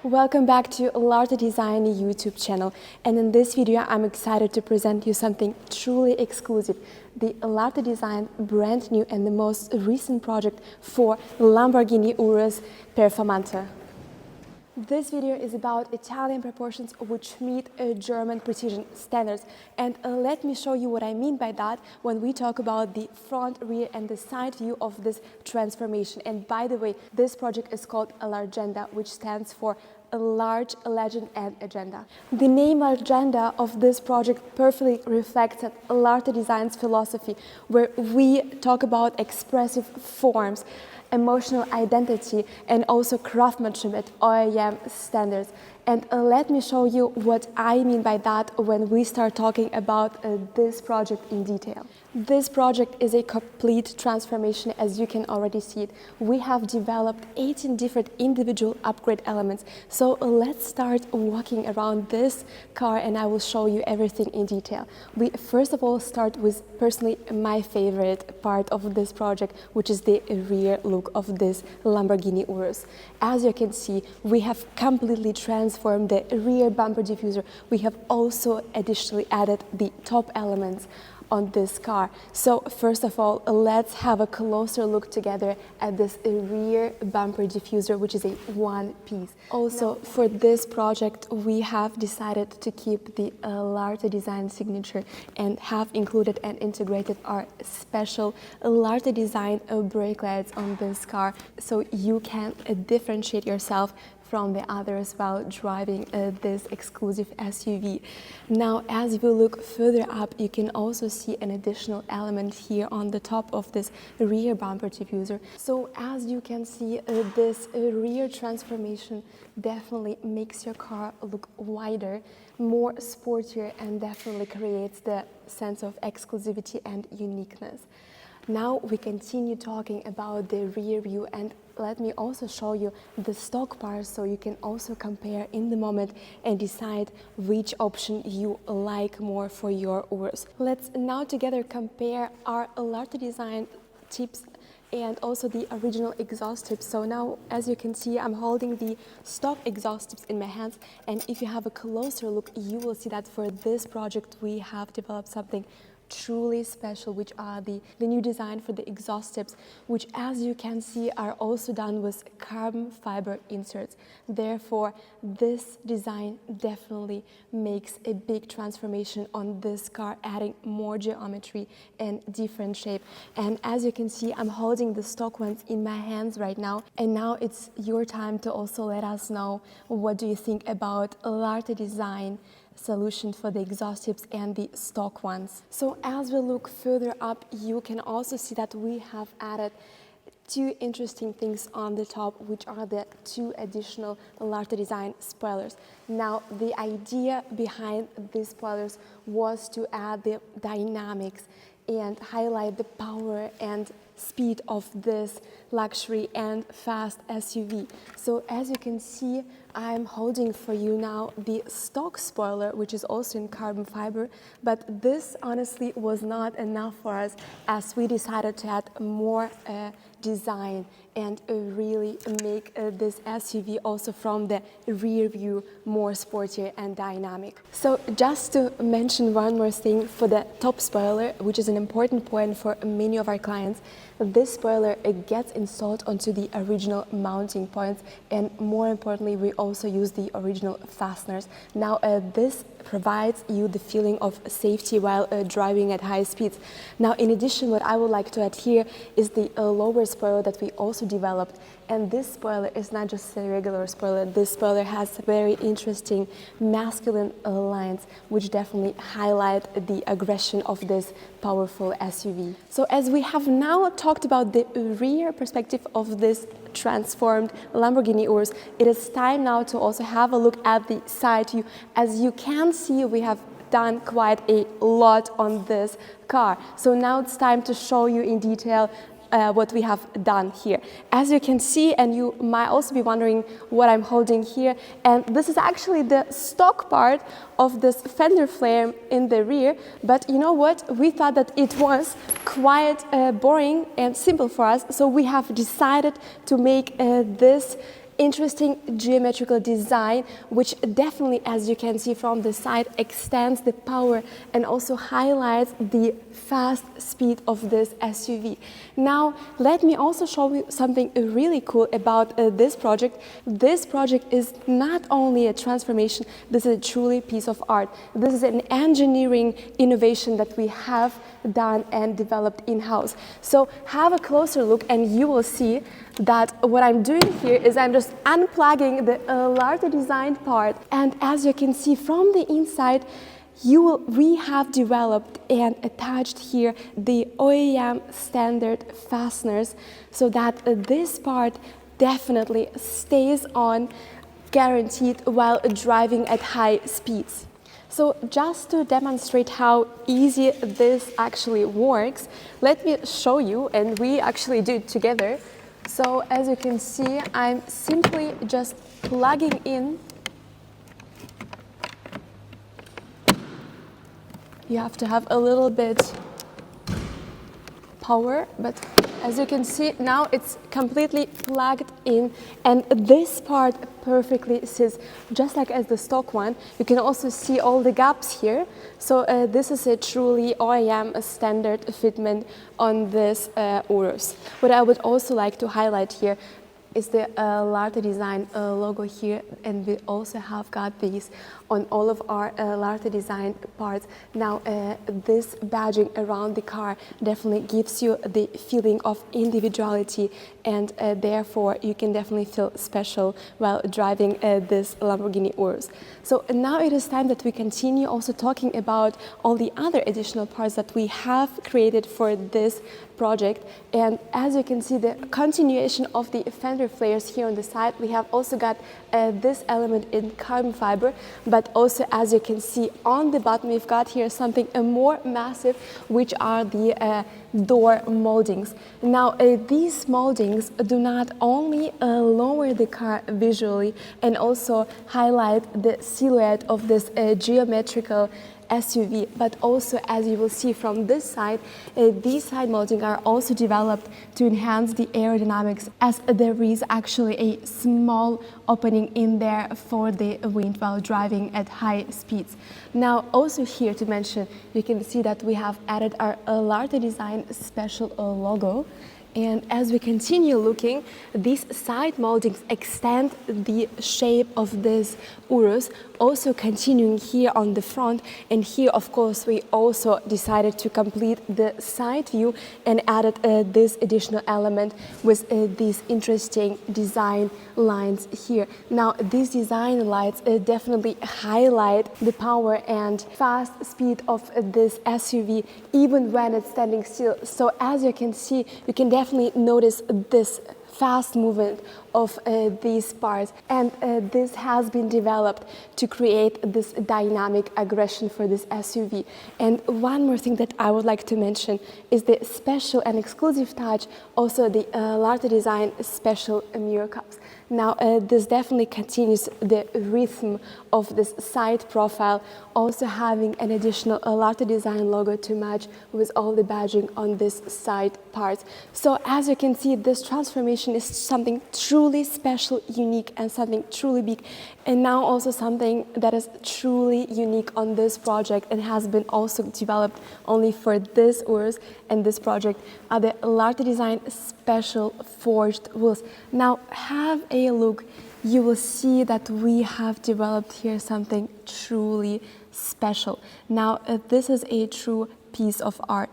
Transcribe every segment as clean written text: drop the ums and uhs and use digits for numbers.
Welcome back to Larte Design YouTube channel, and in this video I'm excited to present you something truly exclusive, the Larte Design brand new and the most recent project for Lamborghini URUS Performante. This video is about Italian proportions which meet German precision standards, and let me show you what I mean by that when we talk about the front, rear and the side view of this transformation. And by the way, this project is called a Largenda, which stands for a large legend and agenda. The name Largenda of this project perfectly reflects Larte Design's philosophy, where we talk about expressive forms, emotional identity and also craftsmanship at OEM standards. And let me show you what I mean by that when we start talking about this project in detail. This project is a complete transformation, as you can already see it. We have developed 18 different individual upgrade elements. So let's start walking around this car and I will show you everything in detail. We first of all start with personally my favorite part of this project, which is the rear look of this Lamborghini URUS. As you can see, we have completely transformed the rear bumper diffuser. We have also additionally added the top elements on this car. So first of all, let's have a closer look together at this rear bumper diffuser, which is a one piece. Also, for this project, we have decided to keep the Larte Design signature and have included and integrated our special Larte Design brake lights on this car, so you can differentiate yourself from the others while driving this exclusive SUV. Now, as you look further up, you can also see an additional element here on the top of this rear bumper diffuser. So as you can see, this rear transformation definitely makes your car look wider, more sportier, and definitely creates the sense of exclusivity and uniqueness. Now we continue talking about the rear view, and let me also show you the stock parts so you can also compare in the moment and decide which option you like more for your URUS. Let's now together compare our Larte Design tips and also the original exhaust tips. So now, as you can see, I'm holding the stock exhaust tips in my hands, and if you have a closer look, you will see that for this project we have developed something truly special, which are the new design for the exhaust tips, which, as you can see, are also done with carbon fiber inserts. Therefore, this design definitely makes a big transformation on this car, adding more geometry and different shape. And as you can see, I'm holding the stock ones in my hands right now, and now it's your time to also let us know what do you think about Larte Design solution for the exhaust tips and the stock ones. So as we look further up, you can also see that we have added two interesting things on the top, which are the two additional Larte Design spoilers. Now, the idea behind these spoilers was to add the dynamics and highlight the power and speed of this luxury and fast SUV. So as you can see, I'm holding for you now the stock spoiler, which is also in carbon fiber, but this honestly was not enough for us, as we decided to add more design and really make this SUV also from the rear view more sportier and dynamic. So just to mention one more thing for the top spoiler, which is an important point for many of our clients, this spoiler gets installed onto the original mounting points, and more importantly, we also use the original fasteners. Now this provides you the feeling of safety while driving at high speeds. Now, in addition, what I would like to add here is the lower spoiler that we also developed. And this spoiler is not just a regular spoiler. This spoiler has very interesting masculine lines, which definitely highlight the aggression of this powerful SUV. So as we have now talked about the rear perspective of this transformed Lamborghini URUS, it is time now to also have a look at the side view. As you can see, we have done quite a lot on this car. So now it's time to show you in detail what we have done here. As you can see, and you might also be wondering what I'm holding here, and this is actually the stock part of this fender flare in the rear, but you know what? We thought that it was quite boring and simple for us, so we have decided to make this interesting geometrical design, which definitely, as you can see from the side, extends the power and also highlights the fast speed of this SUV. Now, let me also show you something really cool about this project. This project is not only a transformation, this is a truly piece of art. This is an engineering innovation that we have done and developed in-house. So have a closer look and you will see that what I'm doing here is I'm just unplugging the Larte Design part, and as you can see from the inside, we have developed and attached here the OEM standard fasteners so that this part definitely stays on, guaranteed, while driving at high speeds. So just to demonstrate how easy this actually works, let me show you, and we actually do it together. So as you can see, I'm simply just plugging in. You have to have a little bit power, but as you can see now it's completely plugged in, and this part perfectly sits just like as the stock one. You can also see all the gaps here. So this is a truly OEM standard fitment on this URUS. What I would also like to highlight here is the Larte Design logo here, and we also have got these on all of our Larte Design parts. Now this badging around the car definitely gives you the feeling of individuality, and therefore you can definitely feel special while driving this Lamborghini URUS. So now it is time that we continue also talking about all the other additional parts that we have created for this project. And as you can see, the continuation of the fender flares here on the side, we have also got this element in carbon fiber, but also as you can see on the bottom we've got here something more massive, which are the door moldings. Now these moldings do not only lower the car visually and also highlight the silhouette of this geometrical SUV, but also, as you will see from this side, these side moldings are also developed to enhance the aerodynamics, as there is actually a small opening in there for the wind while driving at high speeds. Now also here to mention, you can see that we have added our Larte Design special logo. And as we continue looking, these side moldings extend the shape of this URUS, also continuing here on the front. And here, of course, we also decided to complete the side view and added this additional element with these interesting design lines here. Now, these design lines definitely highlight the power and fast speed of this SUV, even when it's standing still. So as you can see, you can definitely notice this fast movement of these parts, and this has been developed to create this dynamic aggression for this SUV. And one more thing that I would like to mention is the special and exclusive touch, also the Larte Design special mirror cups. Now this definitely continues the rhythm of this side profile, also having an additional Larte Design logo to match with all the badging on this side parts. So as you can see, this transformation is something truly special, unique, and something truly big, and now also something that is truly unique on this project and has been also developed only for this URUS and this project are the Larte Design special forged wheels. Now have a look, you will see that we have developed here something truly special. Now this is a true piece of art.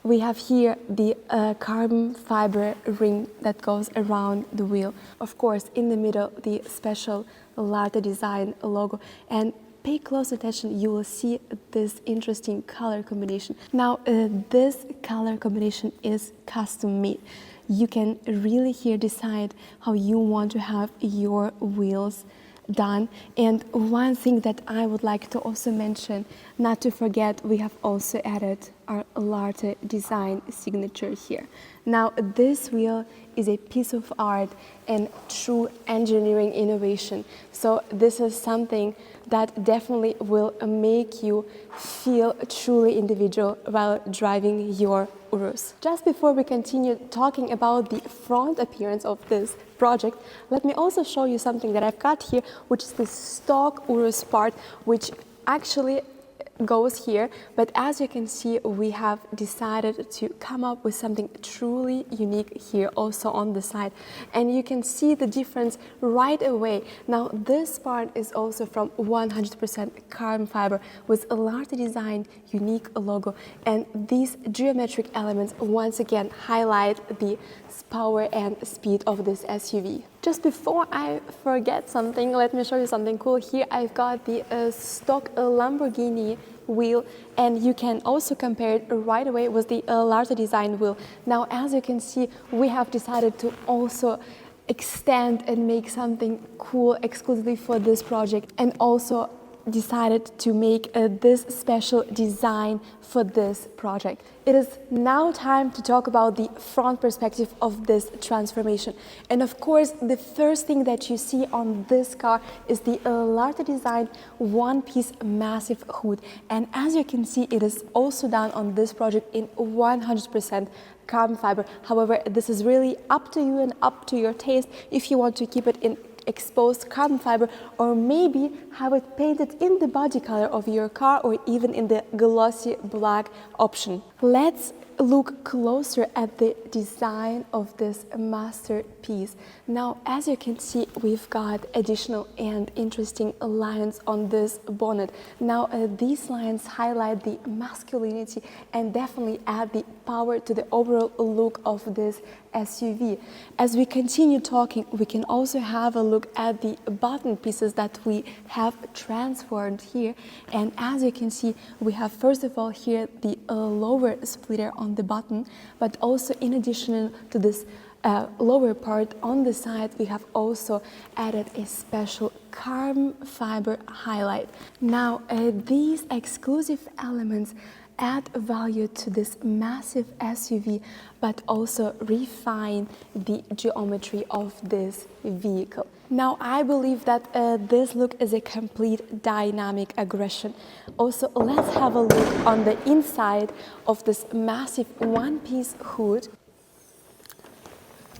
We have here the carbon fiber ring that goes around the wheel. Of course, in the middle, the special Larte Design logo. And pay close attention, you will see this interesting color combination. Now, this color combination is custom made. You can really here decide how you want to have your wheels done. And one thing that I would like to also mention, not to forget, we have also added our Larte Design signature here. Now, this wheel is a piece of art and true engineering innovation. So this is something that definitely will make you feel truly individual while driving your URUS. Just before we continue talking about the front appearance of this project, let me also show you something that I've got here, which is the stock URUS part, which actually goes here, but as you can see, we have decided to come up with something truly unique here also on the side, and you can see the difference right away. Now, this part is also from 100% carbon fiber with a Larte Design unique logo, and these geometric elements once again highlight the power and speed of this SUV. Just before I forget something, let me show you something cool. Here I've got the stock Lamborghini wheel, and you can also compare it right away with the Larte Design wheel. Now, as you can see, we have decided to also extend and make something cool exclusively for this project, and also decided to make this special design for this project. It is now time to talk about the front perspective of this transformation. And of course, the first thing that you see on this car is the Larte Design one-piece massive hood. And as you can see, it is also done on this project in 100% carbon fiber. However, this is really up to you and up to your taste if you want to keep it in exposed carbon fiber, or maybe have it painted in the body color of your car, or even in the glossy black option. Let's look closer at the design of this masterpiece. Now, as you can see, we've got additional and interesting lines on this bonnet. Now, these lines highlight the masculinity and definitely add the power to the overall look of this SUV. As we continue talking, we can also have a look at the button pieces that we have transformed here. And as you can see, we have first of all here the lower splitter on the button, but also in addition to this lower part on the side, we have also added a special carbon fiber highlight. Now, these exclusive elements add value to this massive SUV, but also refine the geometry of this vehicle. Now, I believe that this look is a complete dynamic aggression. Also, let's have a look on the inside of this massive one-piece hood.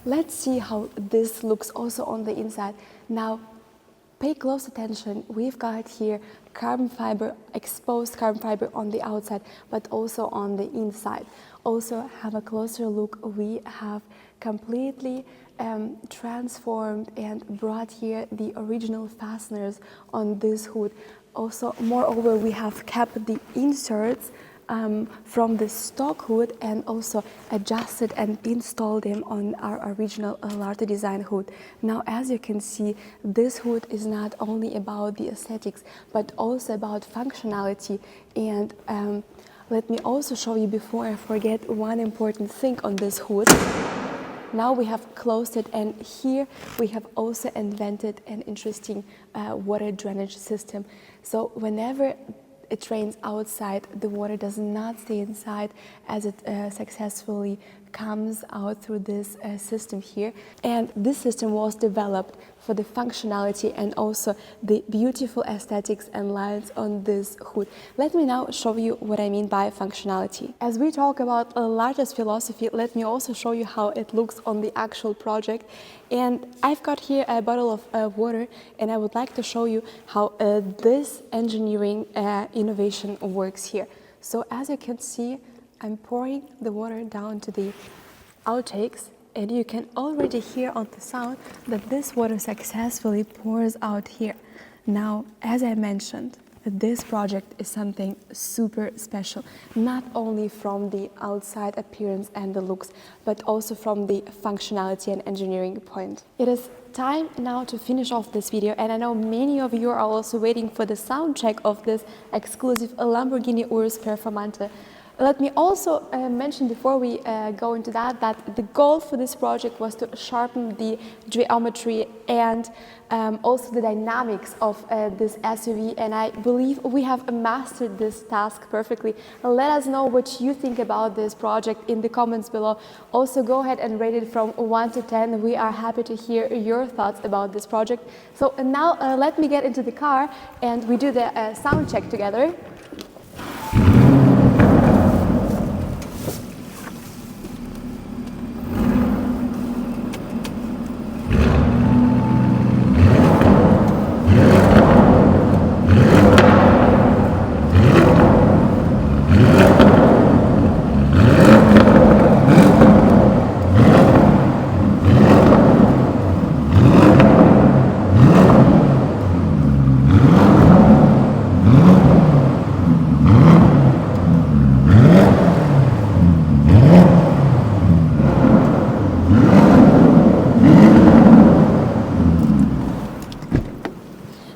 Let's see how this looks also on the inside. Now, pay close attention. We've got here carbon fiber, exposed carbon fiber on the outside, but also on the inside. Also, have a closer look. We have completely transformed and brought here the original fasteners on this hood. Also, moreover, we have kept the inserts from the stock hood and also adjusted and installed them on our original Larte Design hood. Now, as you can see, this hood is not only about the aesthetics, but also about functionality. And let me also show you, before I forget, one important thing on this hood. Now we have closed it, and here we have also invented an interesting water drainage system. So whenever it rains outside, the water does not stay inside, as it successfully comes out through this system here. And this system was developed for the functionality and also the beautiful aesthetics and lines on this hood. Let me now show you what I mean by functionality. As we talk about Larte's philosophy, let me also show you how it looks on the actual project. And I've got here a bottle of water, and I would like to show you how this engineering innovation works here. So as you can see, I'm pouring the water down to the outtakes, and you can already hear on the sound that this water successfully pours out here. Now, as I mentioned, this project is something super special, not only from the outside appearance and the looks, but also from the functionality and engineering point. It is time now to finish off this video, and I know many of you are also waiting for the sound check of this exclusive Lamborghini URUS Performante. Let me also mention before we go into that the goal for this project was to sharpen the geometry and also the dynamics of this SUV, and I believe we have mastered this task perfectly. Let us know what you think about this project in the comments below. Also go ahead and rate it from 1 to 10. We are happy to hear your thoughts about this project. So now let me get into the car and we do the sound check together.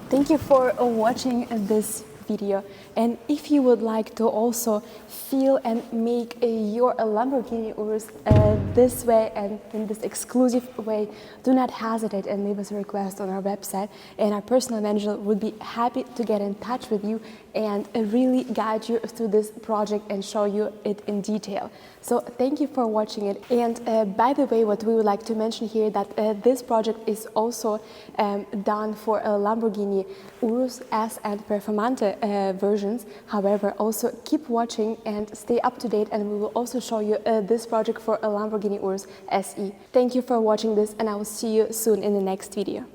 Thank you for watching this video, and if you would like to also feel and make your Lamborghini URUS this way and in this exclusive way, do not hesitate and leave us a request on our website, and our personal manager would be happy to get in touch with you and really guide you through this project and show you it in detail. So thank you for watching it. And by the way, what we would like to mention here that this project is also done for a Lamborghini URUS S and Performante versions. However, also keep watching and stay up to date, and we will also show you this project for a Lamborghini URUS SE. Thank you for watching this, and I will see you soon in the next video.